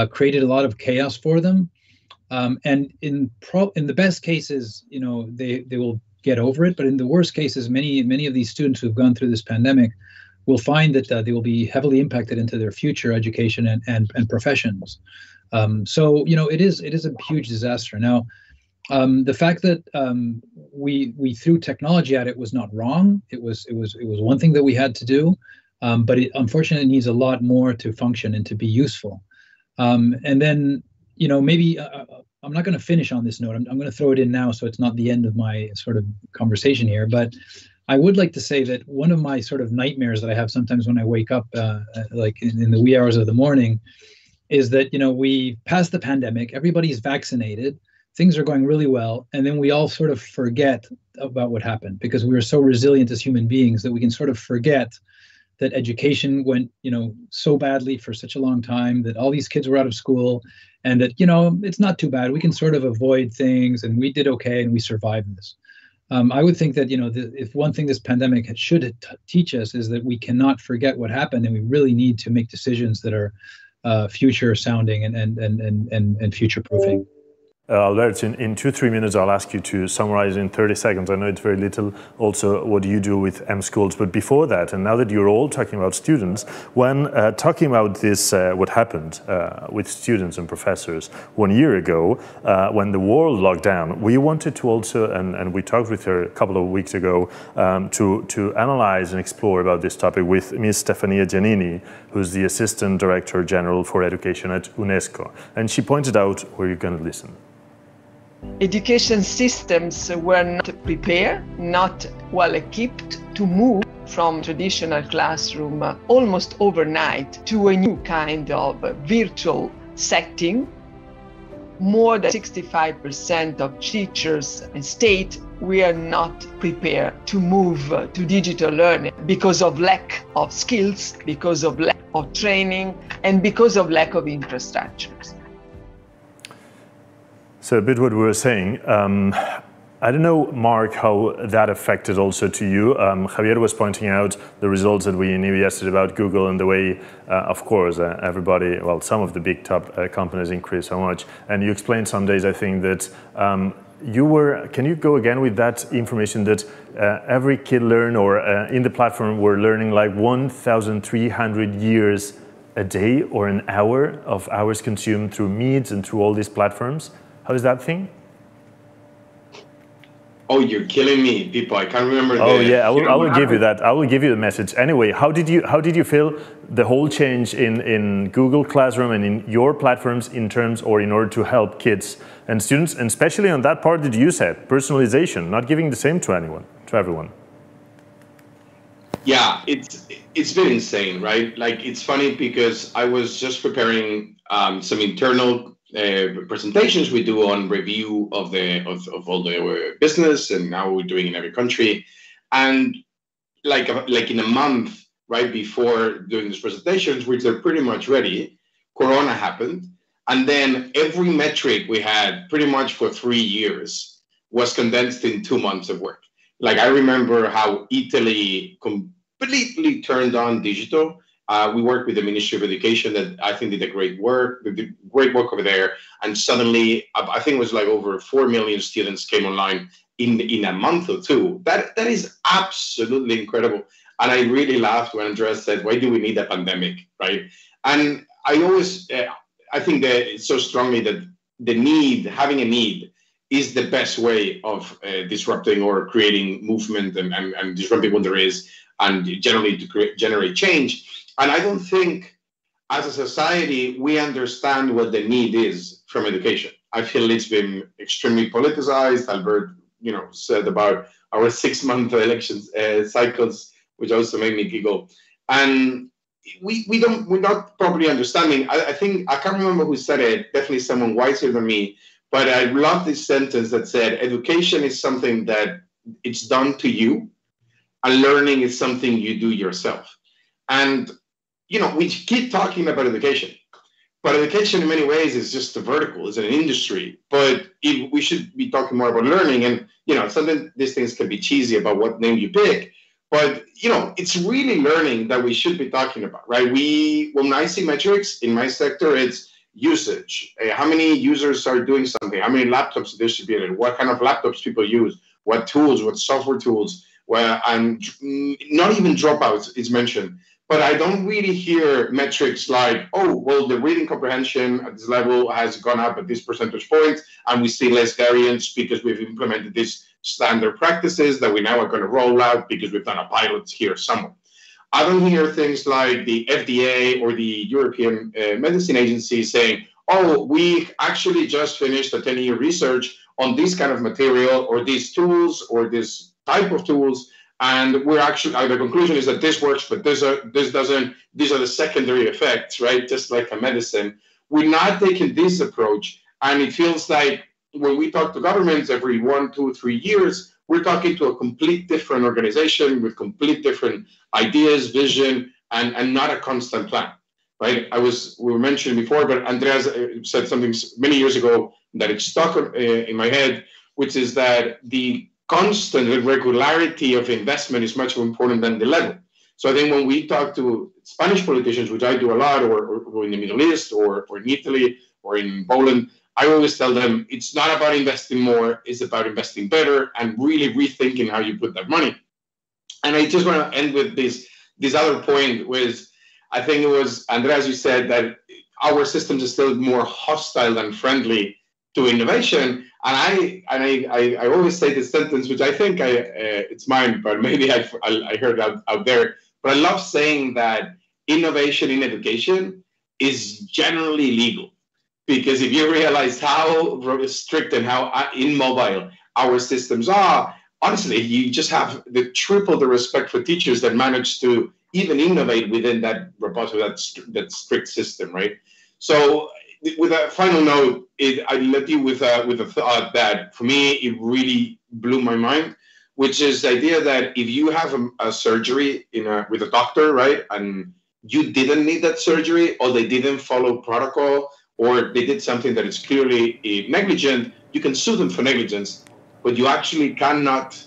created a lot of chaos for them. And in the best cases, they will get over it. But in the worst cases, many of these students who've gone through this pandemic will find that they will be heavily impacted into their future education and professions. So it is a huge disaster. Now, the fact that we threw technology at it was not wrong. It was one thing that we had to do. But it unfortunately needs a lot more to function and to be useful. And then, maybe I'm not going to finish on this note. I'm going to throw it in now so it's not the end of my sort of conversation here. But I would like to say that one of my sort of nightmares that I have sometimes when I wake up, like in the wee hours of the morning, is that, we passed the pandemic, everybody's vaccinated, things are going really well, and then we all sort of forget about what happened because we were so resilient as human beings that we can sort of forget that education went, so badly for such a long time, that all these kids were out of school, and that, it's not too bad. We can sort of avoid things, and we did okay, and we survived this. I would think that, if one thing this pandemic should teach us is that we cannot forget what happened, and we really need to make decisions that are future sounding and future proofing. Albert, in 2-3 minutes, I'll ask you to summarize in 30 seconds. I know it's very little also what you do with M-Schools, but before that, and now that you're all talking about students, when talking about this, what happened with students and professors 1 year ago, when the world locked down, we wanted to also, and we talked with her a couple of weeks ago, to analyze and explore about this topic with Ms. Stefania Giannini, who's the Assistant Director General for Education at UNESCO. And she pointed out where you're going to listen. Education systems were not prepared, not well equipped to move from traditional classroom almost overnight to a new kind of virtual setting. More than 65% of teachers state we are not prepared to move to digital learning because of lack of skills, because of lack of training, and because of lack of infrastructures. So a bit what we were saying. I don't know, Mark, how that affected also to you. Javier was pointing out the results that we knew yesterday about Google and the way, of course, everybody, well, some of the big top companies increased so much. And you explained some days, I think, that can you go again with that information that every kid learn or in the platform we're learning like 1,300 years a day or an hour of hours consumed through Meets and through all these platforms? How is that thing? Oh, you're killing me, people. I can't remember. Oh yeah, I will give you that. I will give you the message. Anyway, how did you feel the whole change in Google Classroom and in your platforms in terms or in order to help kids and students, and especially on that part that you said, personalization, not giving the same to everyone. Yeah, it's been insane, right? Like, it's funny because I was just preparing some internal presentations we do on review of all the business and how we're doing in every country, and like in a month right before doing these presentations, which are pretty much ready, Corona happened, and then every metric we had pretty much for 3 years was condensed in 2 months of work. Like, I remember how Italy completely turned on digital. We worked with the Ministry of Education that I think did great work over there. And suddenly, I think it was like over 4 million students came online in a month or two. That is absolutely incredible. And I really laughed when Andreas said, why do we need a pandemic, right? And I always, I think that it's so strongly that having a need is the best way of disrupting or creating movement and disrupting what there is, and generally to generate change. And I don't think, as a society, we understand what the need is from education. I feel it's been extremely politicized. Albert, said about our 6-month elections cycles, which also made me giggle. And we're not properly understanding. I think, I can't remember who said it, definitely someone wiser than me, but I love this sentence that said, education is something that it's done to you, and learning is something you do yourself. And we keep talking about education, but education in many ways is just a vertical, it's an industry. But we should be talking more about learning. And, sometimes these things can be cheesy about what name you pick, but, it's really learning that we should be talking about, right? When I see metrics in my sector, it's usage. How many users are doing something? How many laptops are distributed? What kind of laptops people use? What tools, what software tools? And not even dropouts is mentioned. But I don't really hear metrics like, oh, well, the reading comprehension at this level has gone up at this percentage point, and we see less variance because we've implemented these standard practices that we now are going to roll out because we've done a pilot here somewhere. I don't hear things like the FDA or the European Medicine Agency saying, oh, we actually just finished a 10-year research on this kind of material or these tools or this type of tools. And we're actually, the conclusion is that this works, but this doesn't, these are the secondary effects, right? Just like a medicine. We're not taking this approach. And it feels like when we talk to governments every 1, 2, 3 years, we're talking to a complete different organization with complete different ideas, vision, and not a constant plan, right? We were mentioning before, but Andreas said something many years ago that it's stuck in my head, which is that the constant regularity of investment is much more important than the level. So I think when we talk to Spanish politicians, which I do a lot, or in the Middle East, or in Italy, or in Poland, I always tell them it's not about investing more, it's about investing better and really rethinking how you put that money. And I just want to end with this other point was, I think it was, Andreas, you said that our systems are still more hostile than friendly to innovation. And I always say this sentence, which I think it's mine, but maybe I heard out there. But I love saying that innovation in education is generally legal. Because if you realize how strict and how immobile our systems are, honestly, you just have triple the respect for teachers that manage to even innovate within that robust, that strict system, right? So, with a final note, I left you with a thought that for me it really blew my mind, which is the idea that if you have a surgery with a doctor, right, and you didn't need that surgery, or they didn't follow protocol, or they did something that is clearly negligent, you can sue them for negligence, but you actually cannot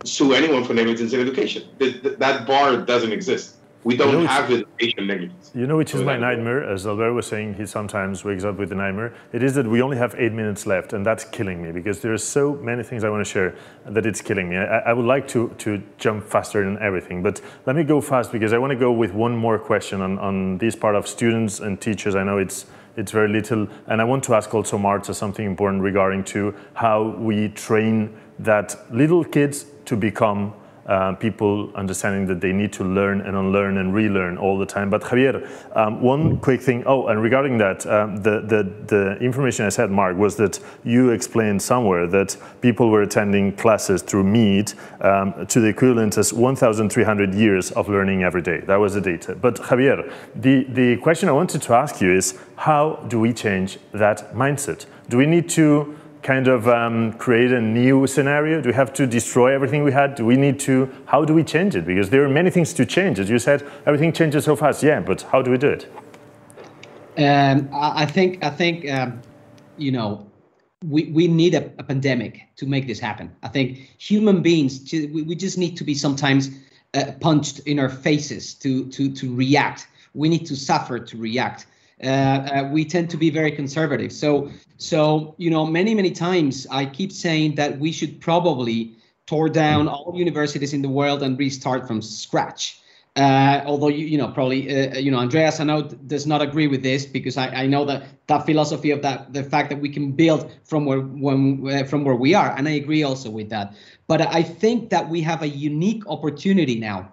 sue anyone for negligence in education. That bar doesn't exist. We don't have education negligence. You know which is my nightmare, as Albert was saying, he sometimes wakes up with a nightmare. It is that we only have 8 minutes left, and that's killing me, because there are so many things I want to share that it's killing me. I would like to jump faster than everything, but let me go fast, because I want to go with one more question on this part of students and teachers. I know it's very little, and I want to ask also Marta something important regarding to how we train that little kids to become people understanding that they need to learn and unlearn and relearn all the time. But Javier, one quick thing. Oh, and regarding that, the information I said, Mark, was that you explained somewhere that people were attending classes through Meet to the equivalent as 1,300 years of learning every day. That was the data. But Javier, the question I wanted to ask you is, how do we change that mindset? Do we need to kind of create a new scenario? Do we have to destroy everything we had? Do we need to, how do we change it? Because there are many things to change. As you said, everything changes so fast. Yeah, but how do we do it? I think you know, we need a pandemic to make this happen. I think human beings, we just need to be sometimes punched in our faces to react. We need to suffer to react. We tend to be very conservative. So you know, many times I keep saying that we should probably tear down all universities in the world and restart from scratch. Although you know, probably you know, Andreas, I know does not agree with this, because I know that philosophy of the fact that we can build from where we are, and I agree also with that. But I think that we have a unique opportunity now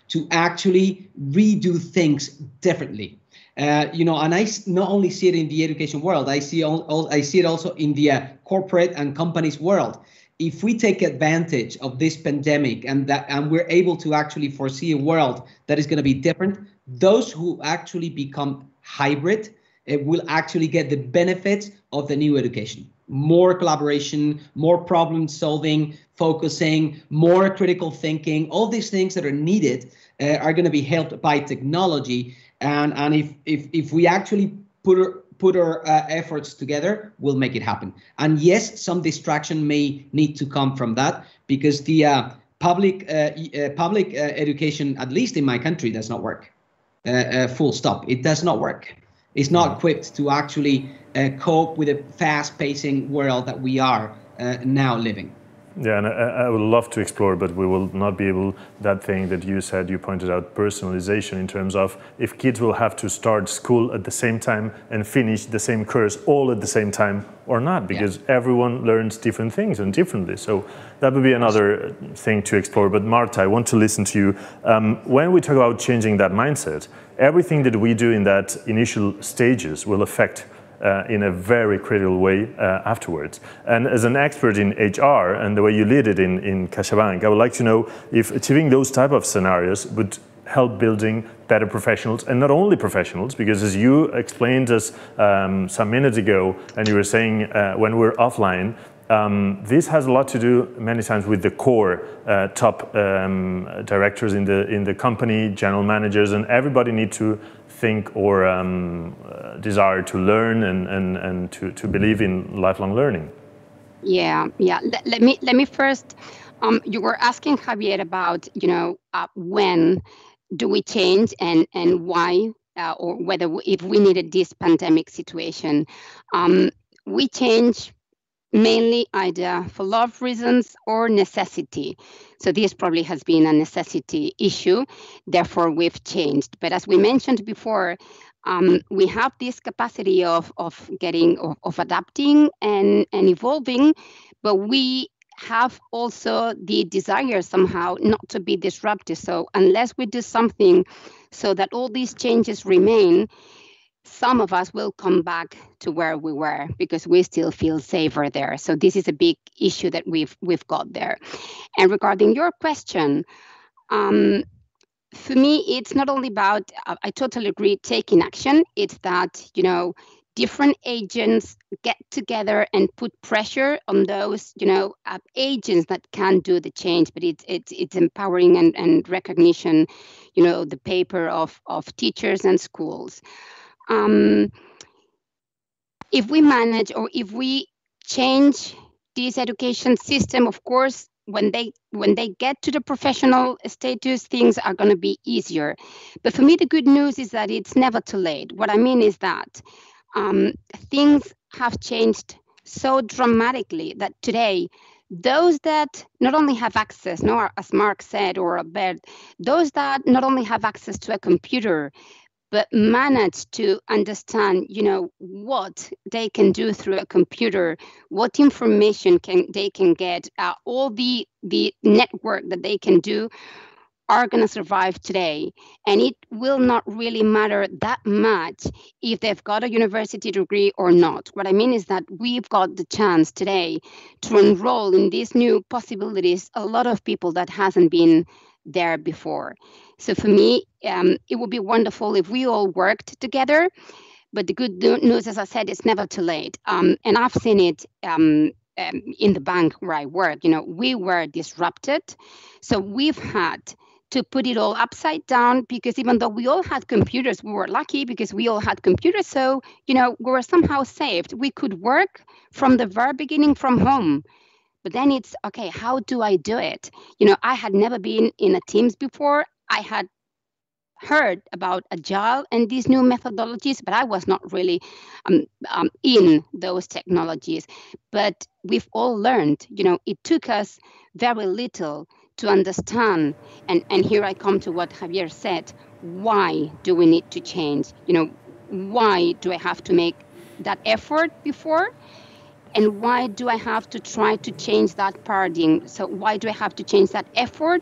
to actually redo things differently. You know, and I not only see it in the education world, I see it also in the corporate and companies world. If we take advantage of this pandemic and we're able to actually foresee a world that is going to be different, those who actually become hybrid will actually get the benefits of the new education. More collaboration, more problem solving, focusing, more critical thinking, all these things that are needed are going to be helped by technology. And if we actually put our efforts together, we'll make it happen. And yes, some distraction may need to come from that, because the public education, at least in my country, does not work. Full stop. It does not work. It's not equipped to actually cope with a fast-pacing world that we are now living. Yeah, and I would love to explore, but we will not be able, that thing that you said, you pointed out, personalization, in terms of if kids will have to start school at the same time and finish the same course all at the same time or not, because everyone learns different things and differently. So that would be another thing to explore. But Marta, I want to listen to you. When we talk about changing that mindset, everything that we do in that initial stages will affect in a very critical way afterwards. And as an expert in HR and the way you lead it in CaixaBank, I would like to know if achieving those type of scenarios would help building better professionals, and not only professionals, because as you explained us some minutes ago, and you were saying when we're offline, this has a lot to do many times with the core top directors in the company, general managers, and everybody need to think or desire to learn and to believe in lifelong learning. Yeah. Let me first. You were asking Javier about, you know, when do we change and why or if we needed this pandemic situation. We change mainly either for love reasons or necessity. So this probably has been a necessity issue, therefore we've changed. But as we mentioned before, we have this capacity of adapting and evolving, but we have also the desire somehow not to be disruptive. So unless we do something so that all these changes remain, some of us will come back to where we were because we still feel safer there. So this is a big issue that we've got there. And regarding your question, for me, it's not only about, I totally agree, taking action. It's that, different agents get together and put pressure on those, agents that can do the change. But it's empowering and recognition, the paper of teachers and schools. If we manage or if we change this education system, of course, when they get to the professional status, things are going to be easier. But for me, the good news is that it's never too late. What I mean is that things have changed so dramatically that today, those that not only have access, as Mark said, or Albert, those that not only have access to a computer, but manage to understand, what they can do through a computer, what information they can get, all the network that they can do are going to survive today. And it will not really matter that much if they've got a university degree or not. What I mean is that we've got the chance today to enroll in these new possibilities a lot of people that hasn't been there before. So for me, it would be wonderful if we all worked together. But the good news, as I said, it's never too late. And I've seen it in the bank where I work. We were disrupted. So we've had to put it all upside down because even though we all had computers, we were lucky because we all had computers. So, we were somehow saved. We could work from the very beginning from home. But then it's, okay, how do I do it? I had never been in a Teams before. I had heard about Agile and these new methodologies, but I was not really in those technologies. But we've all learned, it took us very little to understand. And here I come to what Javier said. Why do we need to change? Why do I have to make that effort before? And why do I have to try to change that paradigm? So why do I have to change that effort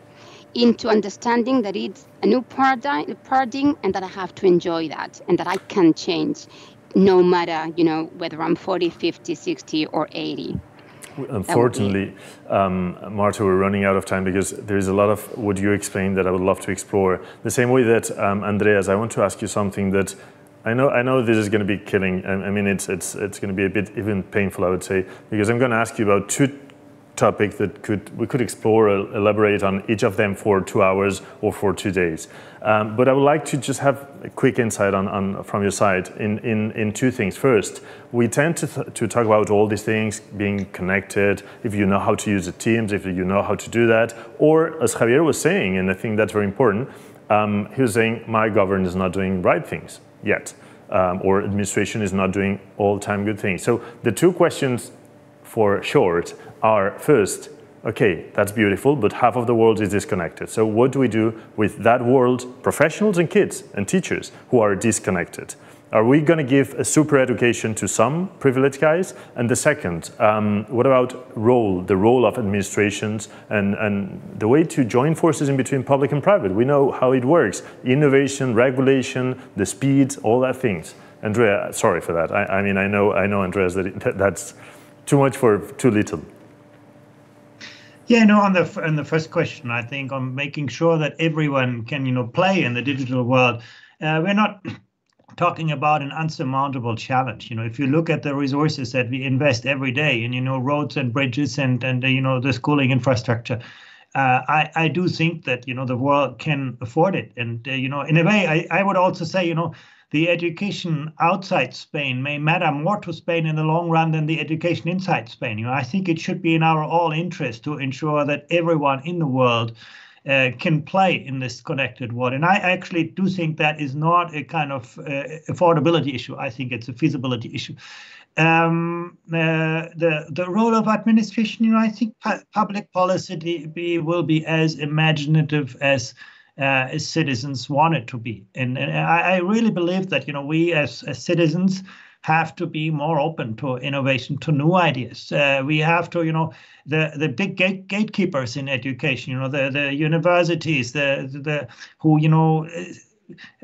into understanding that it's a new paradigm and that I have to enjoy that and that I can change no matter, whether I'm 40, 50, 60 or 80. Unfortunately, Marta, we're running out of time because there is a lot of what you explained that I would love to explore. The same way that, Andreas, I want to ask you something that I know this is going to be killing. I mean, it's going to be a bit even painful, I would say, because I'm going to ask you about two topics that we could explore or elaborate on each of them for 2 hours or for 2 days. But I would like to just have a quick insight from your side in two things. First, we tend to talk about all these things being connected, if you know how to use the Teams, if you know how to do that, or as Javier was saying, and I think that's very important, he was saying my government is not doing right things yet, or administration is not doing all-time good things. So the two questions for short are, first, okay, that's beautiful, but half of the world is disconnected. So what do we do with that world, professionals and kids and teachers who are disconnected? Are we going to give a super education to some privileged guys? And the second, what about the role of administrations and the way to join forces in between public and private? We know how it works. Innovation, regulation, the speed, all that things. Andrea, sorry for that. I mean, I know, Andreas, that's too much for too little. Yeah, on the first question, I think on making sure that everyone can, play in the digital world, we're not talking about an unsurmountable challenge. If you look at the resources that we invest every day in, roads and bridges and the schooling infrastructure, I do think that, the world can afford it. And, in a way, I would also say, the education outside Spain may matter more to Spain in the long run than the education inside Spain. I think it should be in our all interest to ensure that everyone in the world can play in this connected world. And I actually do think that is not a kind of affordability issue. I think it's a feasibility issue. The role of administration, I think public policy will be as imaginative as citizens want it to be. And I really believe that, we as citizens have to be more open to innovation, to new ideas. We have to, the big gatekeepers in education, the universities, who,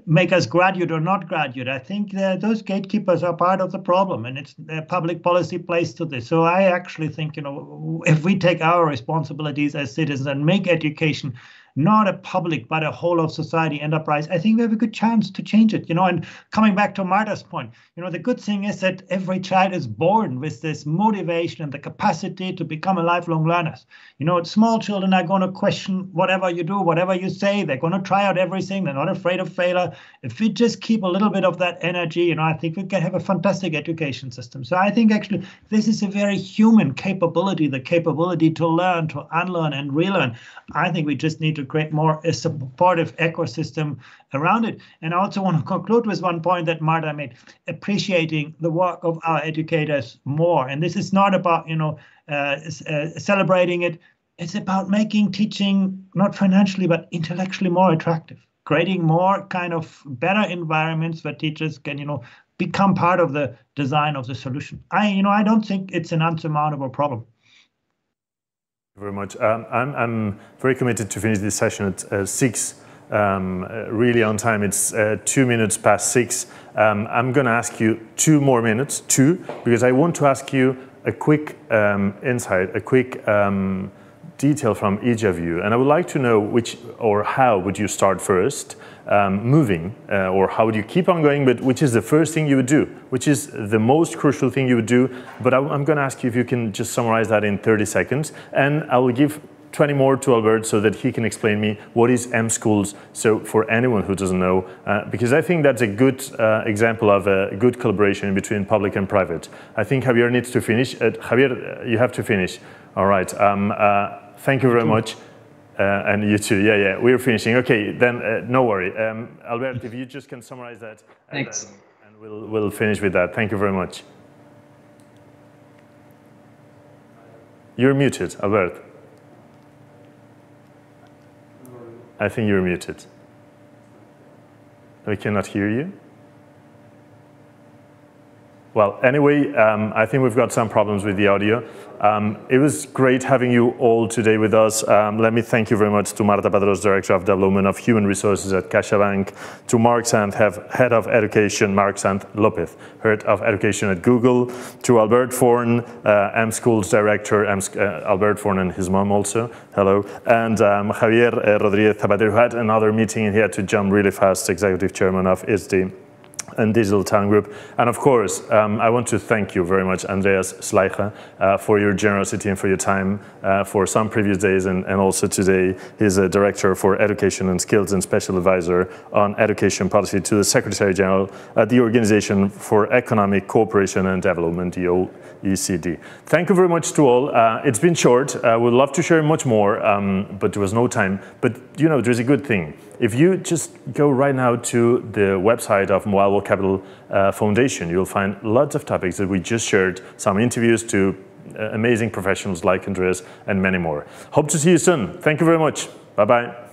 make us graduate or not graduate. I think those gatekeepers are part of the problem, and it's public policy plays to this. So I actually think, if we take our responsibilities as citizens and make education not a public but a whole of society enterprise, I think we have a good chance to change it. And coming back to Marta's point, the good thing is that every child is born with this motivation and the capacity to become a lifelong learners. Small children are going to question whatever you do, whatever you say. They're going to try out everything. They're not afraid of failure. If we just keep a little bit of that energy, I think we can have a fantastic education system. So I think actually this is a very human capability, the capability to learn, to unlearn and relearn. I think we just need to create more a supportive ecosystem around it. And I also want to conclude with one point that Marta made, appreciating the work of our educators more. And this is not about, celebrating it. It's about making teaching not financially, but intellectually more attractive, creating more kind of better environments where teachers can, become part of the design of the solution. I don't think it's an unsurmountable problem. Very much. I'm very committed to finish this session at 6, really on time. It's 2 minutes past 6. I'm going to ask you 2 more minutes, because I want to ask you a quick insight, a quick detail from each of you. And I would like to know which or how would you start first, moving, or how would you keep on going, but which is the first thing you would do, which is the most crucial thing you would do. But I'm going to ask you if you can just summarize that in 30 seconds. And I will give 20 more to Albert so that he can explain me what is M-Schools, so for anyone who doesn't know, because I think that's a good example of a good collaboration between public and private. I think Javier needs to finish. Javier, you have to finish. All right. Thank you very much. And you too. Yeah, we're finishing. Okay, then no worry. Albert, if you just can summarize that. Thanks. And we'll finish with that. Thank you very much. You're muted, Albert. I think you're muted. We cannot hear you. Well, anyway, I think we've got some problems with the audio. It was great having you all today with us. Let me thank you very much to Marta Padros, Director of Development of Human Resources at CaixaBank, to Marc Sant, Head of Education, Marc Sant Lopez, Head of Education at Google, to Albert Forn, M-Schools Director, Albert Forn and his mom also, hello, and Javier Rodriguez Zapatero, who had another meeting and he had to jump really fast, Executive Chairman of ISD and Digital Talent Group. And of course, I want to thank you very much, Andreas Schleicher, for your generosity and for your time for some previous days and also today. He's a Director for Education and Skills and Special Advisor on Education Policy to the Secretary General at the Organization for Economic Cooperation and Development, the OECD. Thank you very much to all. It's been short. We'd love to share much more, but there was no time. But there's a good thing. If you just go right now to the website of Mobile World Capital Foundation, you'll find lots of topics that we just shared, some interviews to amazing professionals like Andreas and many more. Hope to see you soon. Thank you very much. Bye-bye.